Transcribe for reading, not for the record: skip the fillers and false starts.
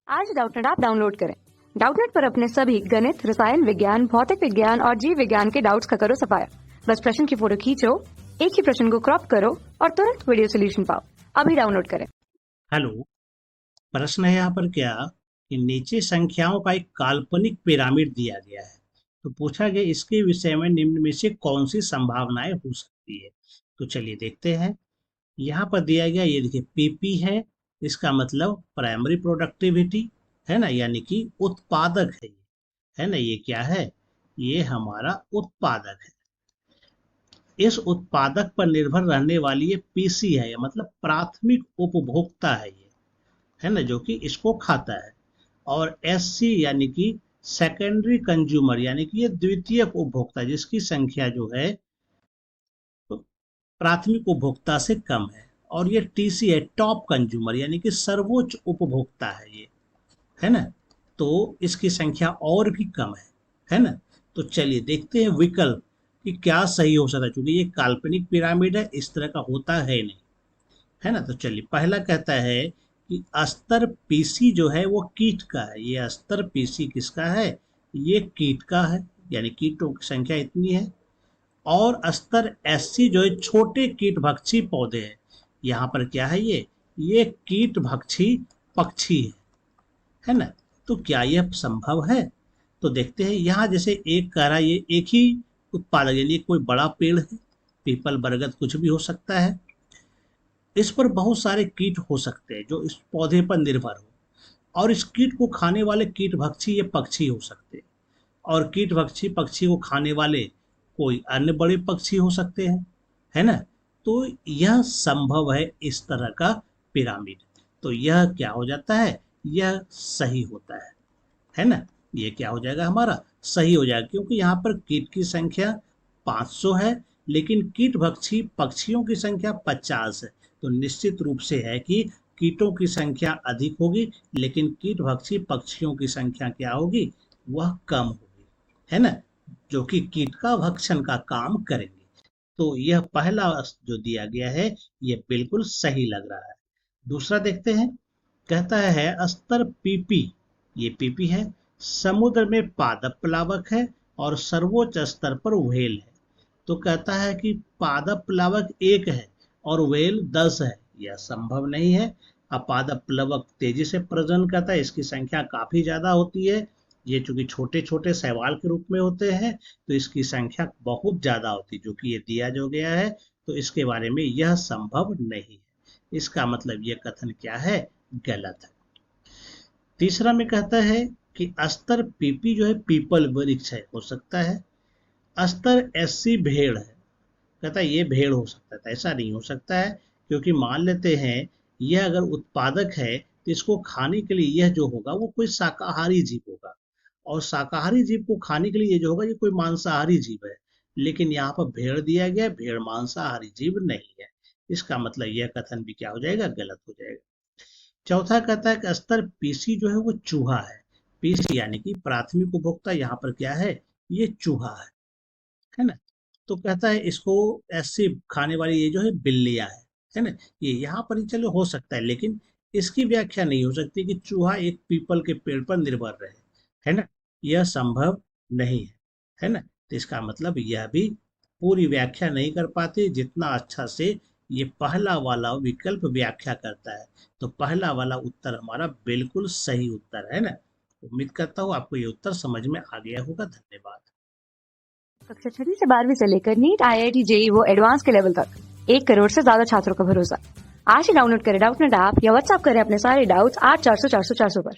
आज Doubtnut app download करें। Doubtnut पर अपने सभी गणित, रसायन विज्ञान, भौतिक विज्ञान और जीव विज्ञान के डाउट्स का करो सफाया। बस प्रश्न की फोटो खींचो, एक ही प्रश्न को क्रॉप करो और तुरंत वीडियो सोल्यूशन पाओ। अभी डाउनलोड करें। हेलो, प्रश्न है यहाँ पर क्या कि नीचे संख्याओं का एक काल्पनिक पिरामिड दिया गया है, तो पूछा गया इसके विषय में निम्न में से कौन सी संभावनाएं हो सकती है। तो चलिए देखते हैं। यहाँ पर दिया गया ये देखिए पीपी है, इसका मतलब प्राइमरी प्रोडक्टिविटी है ना, यानी कि उत्पादक है ये, है ना। ये क्या है? ये हमारा उत्पादक है। इस उत्पादक पर निर्भर रहने वाली ये पीसी है, मतलब प्राथमिक उपभोक्ता है ये, है ना, जो कि इसको खाता है। और एससी यानी कि सेकेंडरी कंज्यूमर, यानी कि ये द्वितीय उपभोक्ता, जिसकी संख्या जो है तो प्राथमिक उपभोक्ता से कम है। और ये टीसी है, टॉप कंज्यूमर, यानी कि सर्वोच्च उपभोक्ता है ये, है ना। तो इसकी संख्या और भी कम है ना। तो चलिए देखते हैं विकल्प कि क्या सही हो सकता है, क्योंकि ये काल्पनिक पिरामिड है, इस तरह का होता है नहीं, है ना। तो चलिए पहला कहता है कि स्तर पीसी जो है वो कीट का है। ये स्तर पीसी किसका है? ये कीट का है, यानी कीटों की संख्या इतनी है। और स्तर एससी जो है छोटे कीट भक्षी पौधे हैं। यहाँ पर क्या है? ये कीट भक्षी पक्षी है ना। तो क्या यह संभव है? तो देखते हैं। यहाँ जैसे एक कह रहा है ये एक ही उत्पादक, यानी कोई बड़ा पेड़ है, पीपल बरगद कुछ भी हो सकता है। इस पर बहुत सारे कीट हो सकते हैं जो इस पौधे पर निर्भर हो, और इस कीट को खाने वाले कीट भक्षी ये पक्षी हो सकते हैं। और कीट भक्षी पक्षी को खाने वाले कोई अन्य बड़े पक्षी हो सकते हैं, है ना। तो यह संभव है इस तरह का पिरामिड। तो यह क्या हो जाता है? यह सही होता है ना। ये क्या हो जाएगा? हमारा सही हो जाएगा, क्योंकि यहाँ पर कीट की संख्या 500 है, लेकिन कीट भक्षी पक्षियों की संख्या 50 है। तो निश्चित रूप से है कि कीटों की संख्या अधिक होगी, लेकिन कीट भक्षी पक्षियों की संख्या क्या होगी? वह कम होगी, है ना, जो कि कीट का भक्षण का काम करेंगे। तो यह पहला जो दिया गया है ये बिल्कुल सही लग रहा है। दूसरा देखते हैं। कहता है स्तर पीपी, ये पीपी है, समुद्र में पादप प्लावक है और सर्वोच्च स्तर पर व्हेल है। तो कहता है कि पादप प्लावक 1 है और व्हेल 10 है। यह संभव नहीं है। पादप प्लवक तेजी से प्रजनन करता है, इसकी संख्या काफी ज्यादा होती है। ये चूंकि छोटे छोटे शैवाल के रूप में होते हैं, तो इसकी संख्या बहुत ज्यादा होती है, जो कि ये दिया जो गया है। तो इसके बारे में यह संभव नहीं है। इसका मतलब यह कथन क्या है? गलत है। तीसरा में कहता है कि स्तर पीपी जो है पीपल वृक्ष है, हो सकता है। स्तर एससी भेड़ है। कहता है ये भेड़ हो सकता है। ऐसा नहीं हो सकता है, क्योंकि मान लेते हैं यह अगर उत्पादक है तो इसको खाने के लिए यह जो होगा वो कोई शाकाहारी जीव होगा, और शाकाहारी जीव को खाने के लिए ये जो होगा ये कोई मांसाहारी जीव है। लेकिन यहाँ पर भेड़ दिया गया, भेड़ मांसाहारी जीव नहीं है। इसका मतलब यह कथन भी क्या हो जाएगा? गलत हो जाएगा। चौथा कहता है कि स्तर पीसी जो है वो चूहा है। पीसी यानी कि प्राथमिक उपभोक्ता, यहाँ पर क्या है? ये चूहा है ना। तो कहता है इसको ऐसे खाने वाली ये जो है बिल्लियां है ना। ये यहाँ पर ही चलो हो सकता है, लेकिन इसकी व्याख्या नहीं हो सकती कि चूहा एक पीपल के पेड़ पर निर्भर रहे, है ना। यह संभव नहीं है ना। तो इसका मतलब यह भी पूरी व्याख्या नहीं कर पाते जितना अच्छा से ये पहला वाला विकल्प व्याख्या करता है। तो पहला वाला उत्तर हमारा बिल्कुल सही उत्तर है ना। उम्मीद करता हूँ आपको ये उत्तर समझ में आ गया होगा। धन्यवाद। कक्षा 6 से 12वीं से लेकर नीट, IIT, JEE वो एडवांस के लेवल तक 1 करोड़ से ज्यादा छात्रों का भरोसा। आज ही डाउनलोड करें डाउटनेट ऐप या व्हाट्सएप करें अपने सारे डाउट्स 8400 400 400 पर।